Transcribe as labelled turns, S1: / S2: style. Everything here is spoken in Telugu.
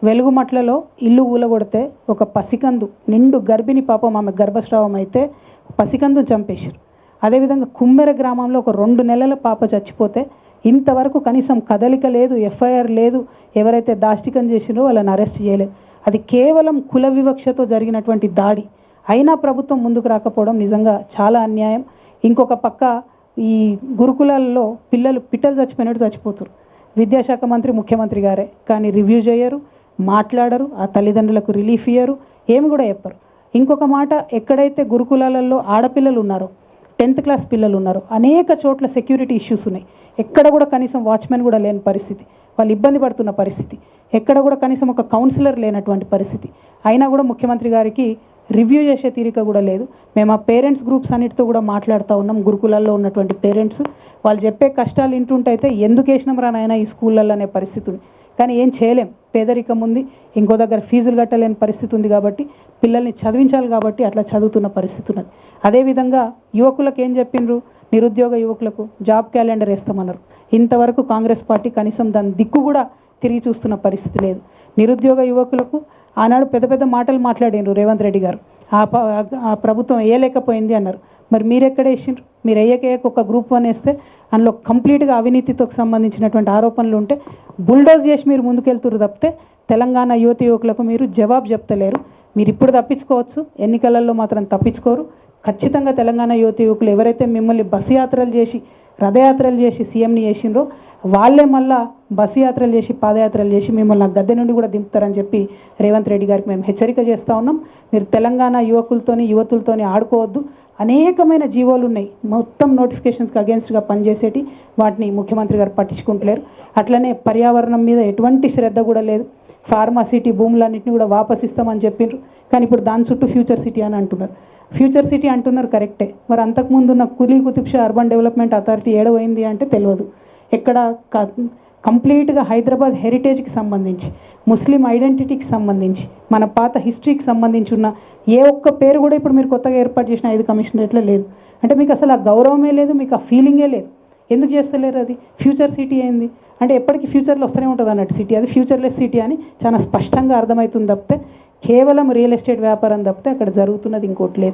S1: వెలుగుమట్లలో ఇల్లు ఊలగొడితే ఒక పసికందు నిండు గర్భిణి పాపం ఆమె గర్భస్రావం అయితే పసికందు చంపేశారు. అదేవిధంగా కుమ్మెర గ్రామంలో ఒక 2 నెలల పాప చచ్చిపోతే ఇంతవరకు కనీసం కదలిక లేదు, ఎఫ్ఐఆర్ లేదు, ఎవరైతే దాష్టికం చేసినో వాళ్ళని అరెస్ట్ చేయలేదు. అది కేవలం కుల వివక్షతో జరిగినటువంటి దాడి. అయినా ప్రభుత్వం ముందుకు రాకపోవడం నిజంగా చాలా అన్యాయం. ఇంకొక పక్క ఈ గురుకులాల్లో పిట్టలు చచ్చిపోయినట్టు చచ్చిపోతారు. విద్యాశాఖ మంత్రి ముఖ్యమంత్రి గారే, కానీ రివ్యూ చేయరు, మాట్లాడరు, ఆ తల్లిదండ్రులకు రిలీఫ్ ఇయ్యరు, ఏమి కూడా చెప్పరు. ఇంకొక మాట, ఎక్కడైతే గురుకులాలలో ఆడపిల్లలు ఉన్నారో, 10th క్లాస్ పిల్లలు ఉన్నారో, అనేక చోట్ల సెక్యూరిటీ ఇష్యూస్ ఉన్నాయి. ఎక్కడ కూడా కనీసం వాచ్మెన్ కూడా లేని పరిస్థితి, వాళ్ళు ఇబ్బంది పడుతున్న పరిస్థితి, ఎక్కడ కూడా కనీసం ఒక కౌన్సిలర్ లేనటువంటి పరిస్థితి. అయినా కూడా ముఖ్యమంత్రి గారికి రివ్యూ చేసే తీరిక కూడా లేదు. మేము ఆ పేరెంట్స్ గ్రూప్స్ అన్నిటితో కూడా మాట్లాడుతూ ఉన్నాం. గురుకులాల్లో ఉన్నటువంటి పేరెంట్స్ వాళ్ళు చెప్పే కష్టాలు వింటుంటైతే ఎందుకు వేసినాం రా నాయనా ఈ స్కూళ్ళల్లో అనే పరిస్థితి ఉంది. కానీ ఏం చేయలేం, పేదరికం ఉంది, ఇంకో దగ్గర ఫీజులు కట్టలేని పరిస్థితి ఉంది కాబట్టి పిల్లల్ని చదివించాలి కాబట్టి అట్లా చదువుతున్న పరిస్థితి ఉన్నది. అదేవిధంగా యువకులకు ఏం చెప్పిండ్రు, నిరుద్యోగ యువకులకు జాబ్ క్యాలెండర్ వేస్తామన్నారు. ఇంతవరకు కాంగ్రెస్ పార్టీ కనీసం దాని దిక్కు కూడా తిరిగి చూస్తున్న పరిస్థితి లేదు. నిరుద్యోగ యువకులకు ఆనాడు పెద్ద పెద్ద మాటలు మాట్లాడినారు రేవంత్ రెడ్డి గారు, ఆ ప్రభుత్వం వేయలేకపోయింది అన్నారు. మరి మీరు ఎక్కడ వేసిండ్రు? మీరు వేయక ఒక గ్రూప్ 1 వేస్తే అందులో కంప్లీట్గా అవినీతితో సంబంధించినటువంటి ఆరోపణలు ఉంటే బుల్డోజ్ చేసి మీరు ముందుకెళ్తున్నారు తప్పితే తెలంగాణ యువతి యువకులకు మీరు జవాబు చెప్తలేరు. మీరు ఇప్పుడు తప్పించుకోవచ్చు, ఎన్నికలలో మాత్రం తప్పించుకోరు. ఖచ్చితంగా తెలంగాణ యువతి యువకులు ఎవరైతే మిమ్మల్ని బస్సు యాత్రలు చేసి రథయాత్రలు చేసి సీఎంని చేసిండ్రో వాళ్ళే మళ్ళా బస్సు యాత్రలు చేసి పాదయాత్రలు చేసి మిమ్మల్ని గద్దె నుండి కూడా దింపుతారని చెప్పి రేవంత్ రెడ్డి గారికి మేము హెచ్చరిక చేస్తూ ఉన్నాం. మీరు తెలంగాణ యువతులతోని ఆడుకోవద్దు. అనేకమైన జీవోలు ఉన్నాయి, మొత్తం నోటిఫికేషన్స్కి అగేన్స్ట్గా పనిచేసేటి, వాటిని ముఖ్యమంత్రి గారు పట్టించుకుంటలేరు. అట్లనే పర్యావరణం మీద ఎటువంటి శ్రద్ధ కూడా లేదు. ఫార్మాసిటీ భూములన్నింటినీ కూడా వాపసిస్తామని చెప్పిండ్రు, కానీ ఇప్పుడు దాని చుట్టూ ఫ్యూచర్ సిటీ అని అంటున్నారు. ఫ్యూచర్ సిటీ అంటున్నారు కరెక్టే, మరి అంతకుముందు ఉన్న Quli Qutub Shah urban development authority ఏడవైంది అంటే తెలియదు. ఎక్కడ కంప్లీట్గా హైదరాబాద్ హెరిటేజ్కి సంబంధించి, ముస్లిం ఐడెంటిటీకి సంబంధించి, మన పాత హిస్టరీకి సంబంధించి ఉన్న ఏ ఒక్క పేరు కూడా ఇప్పుడు మీరు కొత్తగా ఏర్పాటు చేసిన 5 కమిషనరేట్లో లేదు. అంటే మీకు అసలు ఆ గౌరవమే లేదు, మీకు ఆ ఫీలింగే లేదు. ఎందుకు చేస్తలేరు? అది ఫ్యూచర్ సిటీ అయింది అంటే ఎప్పటికీ ఫ్యూచర్లో వస్తూనే ఉంటుంది అన్నట్టు సిటీ, అది ఫ్యూచర్లెస్ సిటీ అని చాలా స్పష్టంగా అర్థమవుతుంది తప్పితే కేవలం రియల్ ఎస్టేట్ వ్యాపారం తప్పితే అక్కడ జరుగుతున్నది ఇంకోటి లేదు.